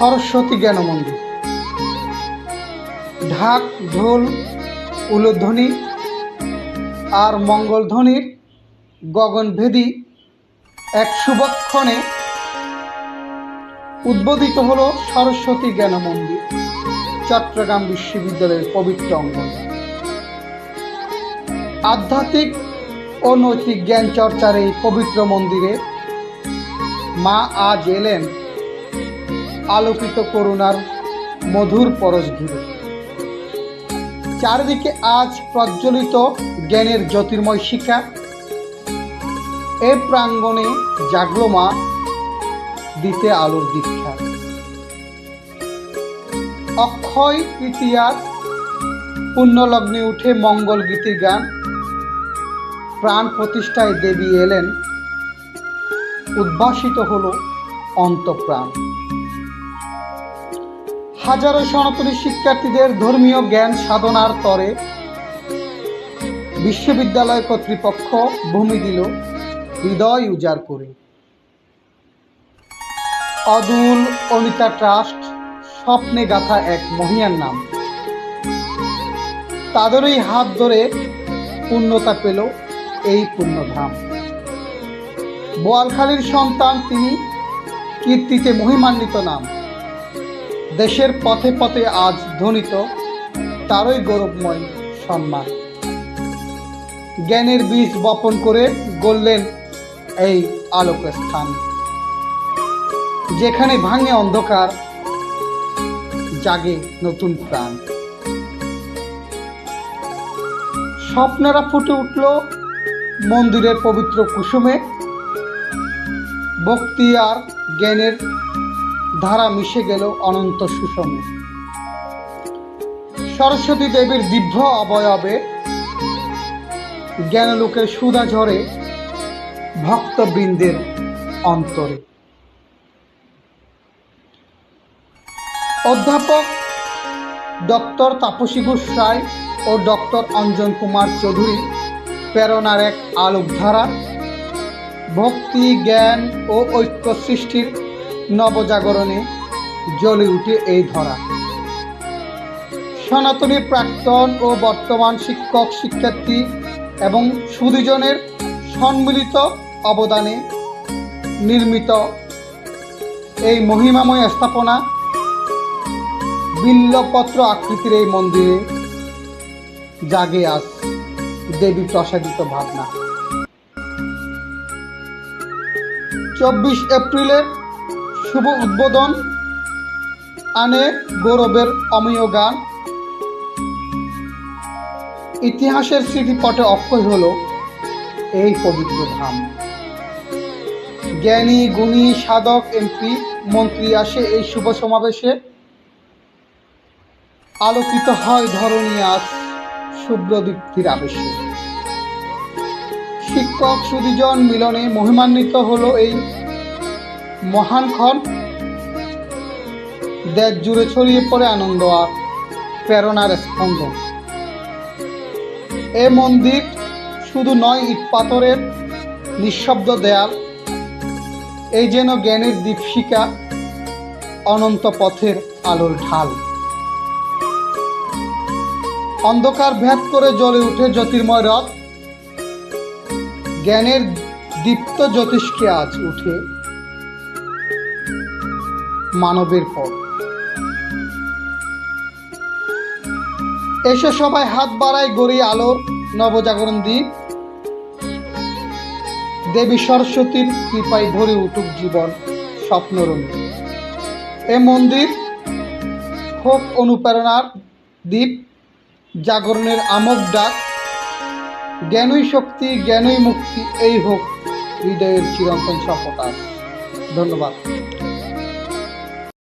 সরস্বতী জ্ঞান মন্দির। ঢাক, ঢোল, উলুধ্বনি আর মঙ্গলধ্বনির গগনভেদী এক শুভক্ষণে উদ্বোধিত হল সরস্বতী জ্ঞান মন্দির, চট্টগ্রাম বিশ্ববিদ্যালয়ের পবিত্র অঙ্গন। আধ্যাত্মিক ও নৈতিক জ্ঞান চর্চার এই পবিত্র মন্দিরে মা আজ এলেন আলোকিত করুণার মধুর পরশ ঘিরে। চারিদিকে আজ প্রজ্বলিত জ্ঞানের জ্যোতির্ময় শিখা। এ প্রাঙ্গণে জাগলো মা দিতে আলোর দীক্ষা। অক্ষয় তৃতীয়ার পুণ্যলগ্নে উঠে মঙ্গল গীতির গান। প্রাণ প্রতিষ্ঠায় দেবী এলেন, উদ্ভাসিত হলো অন্তঃপ্রাণ। হাজারো সনাতনী শিক্ষার্থীদের ধর্মীয় জ্ঞান সাধনার তরে বিশ্ববিদ্যালয় কর্তৃপক্ষ ভূমি দিল হৃদয় উজাড় করে। অদূল অনিতা ট্রাস্ট স্বপ্নে গাথা এক মহিয়ার নাম। তাদেরই হাত ধরে পূর্ণতা পেল এই পুণ্যধাম। বোয়ালখালীর সন্তান তিনি, কীর্তিতে মহিমান্বিত নাম। দেশের পথে পথে আজ ধ্বনিত তারই গৌরবময় সম্মান। জ্ঞানের বীজ বপন করে গড়লেন এই আলোক স্থান, যেখানে ভাঙে অন্ধকার, জাগে নতুন প্রাণ। স্বপ্নেরা ফুটে উঠল মন্দিরের পবিত্র কুসুমে। ভক্তি আর জ্ঞানের ধারা মিশে গেল অনন্ত সুষমে। সরস্বতী দেবীর দিব্য অবয়বে জ্ঞানলোকের সুধা ঝরে ভক্তবৃন্দের অন্তরে। অধ্যাপক ডক্টর তাপসী ঘোষ রায় ও ডক্টর অঞ্জন কুমার চৌধুরী প্রেরণার এক আলোকধারা। ভক্তি, জ্ঞান ও ঐক্য সৃষ্টির নবজাগরণে জ্বলে উঠে এই ধরা। সনাতনী প্রাক্তন ও বর্তমান শিক্ষক শিক্ষার্থী এবং সুধীজনের সম্মিলিত অবদানে নির্মিত এই মহিমাময় স্থাপনা। বিল্বপত্র আকৃতির এই মন্দিরে জাগে আজ দেবী প্রসাদিত ভাবনা। 24 এপ্রিলের শুভ উদ্বোধন আনে গৌরবের অমেয় গান। ইতিহাসের স্মৃতিপটে অক্ষয় হল এই পবিত্র ধাম। জ্ঞানী, গুণী, সাধক, এমপি, মন্ত্রী আসে এই শুভ সমাবেশে। আলোকিত হয় ধরণী আজ শুভ্রদীপ্তির আবেশে। শিক্ষক সুধীজন মিলনে মহিমান্বিত হলো এই মহান ক্ষণ। দেশ জুড়ে ছড়িয়ে পড়ে আনন্দ আর প্রেরণার স্পন্দন। এ মন্দির শুধু নয় ইট পাথরের নিঃশব্দ দেয়াল, এই যেন জ্ঞানের দীপশিখা, অনন্ত পথের আলোর ঢাল। অন্ধকার ভেদ করে জ্বলে উঠে জ্যোতির্ময় রথ। জ্ঞানের দীপ্ত জ্যোতিষকে আজ উঠে মানবের পথ। এসে সবাই হাত বাড়ায় গড়ি আলোর নবজাগরণ দ্বীপ। দেবী সরস্বতীর কৃপায় ভরে উঠুক জীবন স্বপ্নরঙে। এ মন্দির হোক অনুপ্রেরণার দ্বীপ, জাগরণের আমোদ ডাক। জ্ঞানই শক্তি, জ্ঞানই মুক্তি, এই হোক হৃদয়ের চিরন্তন শপথ। ধন্যবাদ।